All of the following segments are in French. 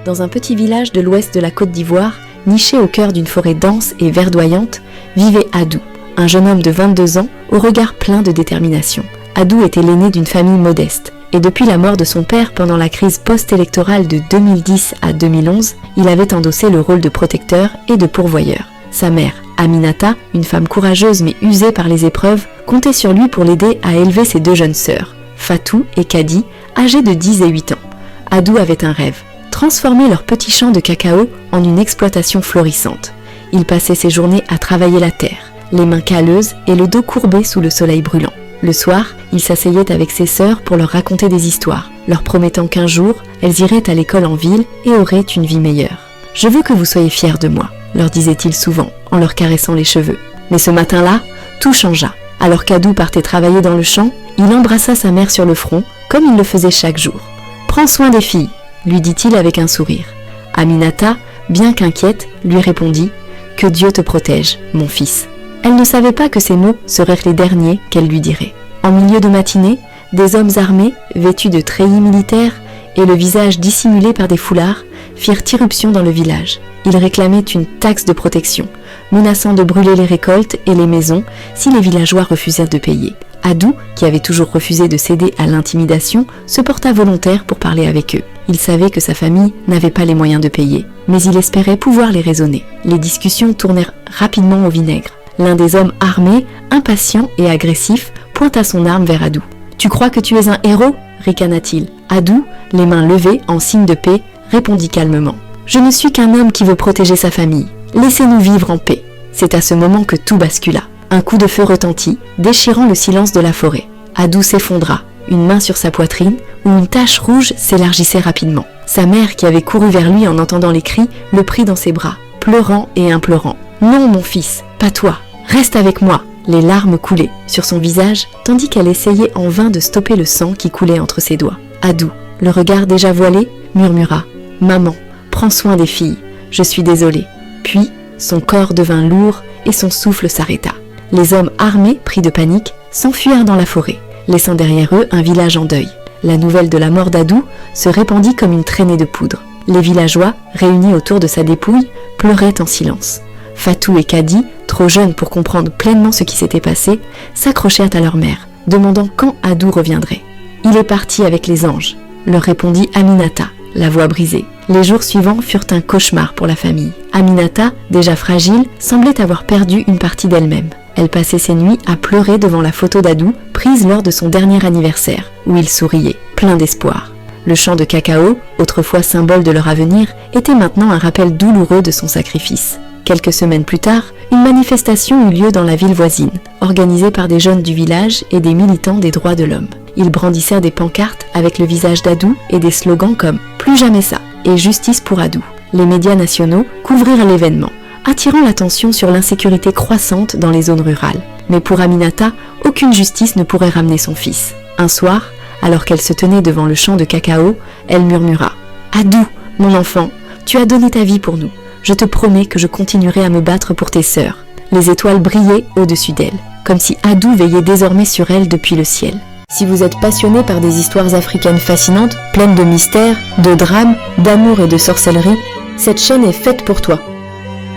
Dans un petit village de l'ouest de la Côte d'Ivoire, niché au cœur d'une forêt dense et verdoyante, vivait Adou, un jeune homme de 22 ans au regard plein de détermination. Adou était l'aîné d'une famille modeste, et depuis la mort de son père pendant la crise post-électorale de 2010 à 2011, il avait endossé le rôle de protecteur et de pourvoyeur. Sa mère, Aminata, une femme courageuse mais usée par les épreuves, comptait sur lui pour l'aider à élever ses deux jeunes sœurs, Fatou et Kadi, âgées de 10 et 8 ans. Adou avait un rêve, transformer leur petit champ de cacao en une exploitation florissante. Il passait ses journées à travailler la terre, les mains calleuses et le dos courbé sous le soleil brûlant. Le soir, il s'asseyait avec ses sœurs pour leur raconter des histoires, leur promettant qu'un jour, elles iraient à l'école en ville et auraient une vie meilleure. « Je veux que vous soyez fiers de moi », leur disait-il souvent, en leur caressant les cheveux. Mais ce matin-là, tout changea. Alors qu'Adou partait travailler dans le champ, il embrassa sa mère sur le front, comme il le faisait chaque jour. « Prends soin des filles », lui dit-il avec un sourire. Aminata, bien qu'inquiète, lui répondit « Que Dieu te protège, mon fils ». Elle ne savait pas que ces mots seraient les derniers qu'elle lui dirait. En milieu de matinée, des hommes armés, vêtus de treillis militaires et le visage dissimulé par des foulards, firent irruption dans le village. Ils réclamaient une taxe de protection, menaçant de brûler les récoltes et les maisons si les villageois refusèrent de payer. Adou, qui avait toujours refusé de céder à l'intimidation, se porta volontaire pour parler avec eux. Il savait que sa famille n'avait pas les moyens de payer, mais il espérait pouvoir les raisonner. Les discussions tournèrent rapidement au vinaigre. L'un des hommes armés, impatient et agressif, pointa son arme vers Adou. « Tu crois que tu es un héros ?» ricana-t-il. Adou, les mains levées en signe de paix, répondit calmement. « Je ne suis qu'un homme qui veut protéger sa famille. Laissez-nous vivre en paix. » C'est à ce moment que tout bascula. Un coup de feu retentit, déchirant le silence de la forêt. Adou s'effondra, une main sur sa poitrine, où une tache rouge s'élargissait rapidement. Sa mère, qui avait couru vers lui en entendant les cris, le prit dans ses bras, pleurant et implorant. « Non, mon fils, pas toi. Reste avec moi !» Les larmes coulaient sur son visage, tandis qu'elle essayait en vain de stopper le sang qui coulait entre ses doigts. Adou, le regard déjà voilé, murmura « Maman, prends soin des filles, je suis désolé. » Puis, son corps devint lourd et son souffle s'arrêta. Les hommes armés, pris de panique, s'enfuirent dans la forêt, laissant derrière eux un village en deuil. La nouvelle de la mort d'Adou se répandit comme une traînée de poudre. Les villageois, réunis autour de sa dépouille, pleuraient en silence. Fatou et Kadi, trop jeunes pour comprendre pleinement ce qui s'était passé, s'accrochèrent à leur mère, demandant quand Adou reviendrait. « Il est parti avec les anges », leur répondit Aminata, la voix brisée. Les jours suivants furent un cauchemar pour la famille. Aminata, déjà fragile, semblait avoir perdu une partie d'elle-même. Elle passait ses nuits à pleurer devant la photo d'Adou, prise lors de son dernier anniversaire, où il souriait, plein d'espoir. Le champ de cacao, autrefois symbole de leur avenir, était maintenant un rappel douloureux de son sacrifice. Quelques semaines plus tard, une manifestation eut lieu dans la ville voisine, organisée par des jeunes du village et des militants des droits de l'homme. Ils brandissèrent des pancartes avec le visage d'Adou et des slogans comme « Plus jamais ça » et « Justice pour Adou ». Les médias nationaux couvrirent l'événement, attirant l'attention sur l'insécurité croissante dans les zones rurales. Mais pour Aminata, aucune justice ne pourrait ramener son fils. Un soir, alors qu'elle se tenait devant le champ de cacao, elle murmura « Adou, mon enfant, tu as donné ta vie pour nous. Je te promets que je continuerai à me battre pour tes sœurs. » Les étoiles brillaient au-dessus d'elle, comme si Adou veillait désormais sur elle depuis le ciel. Si vous êtes passionné par des histoires africaines fascinantes, pleines de mystères, de drames, d'amour et de sorcellerie, cette chaîne est faite pour toi.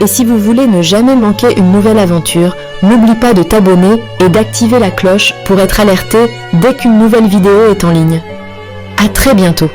Et si vous voulez ne jamais manquer une nouvelle aventure, n'oublie pas de t'abonner et d'activer la cloche pour être alerté dès qu'une nouvelle vidéo est en ligne. À très bientôt.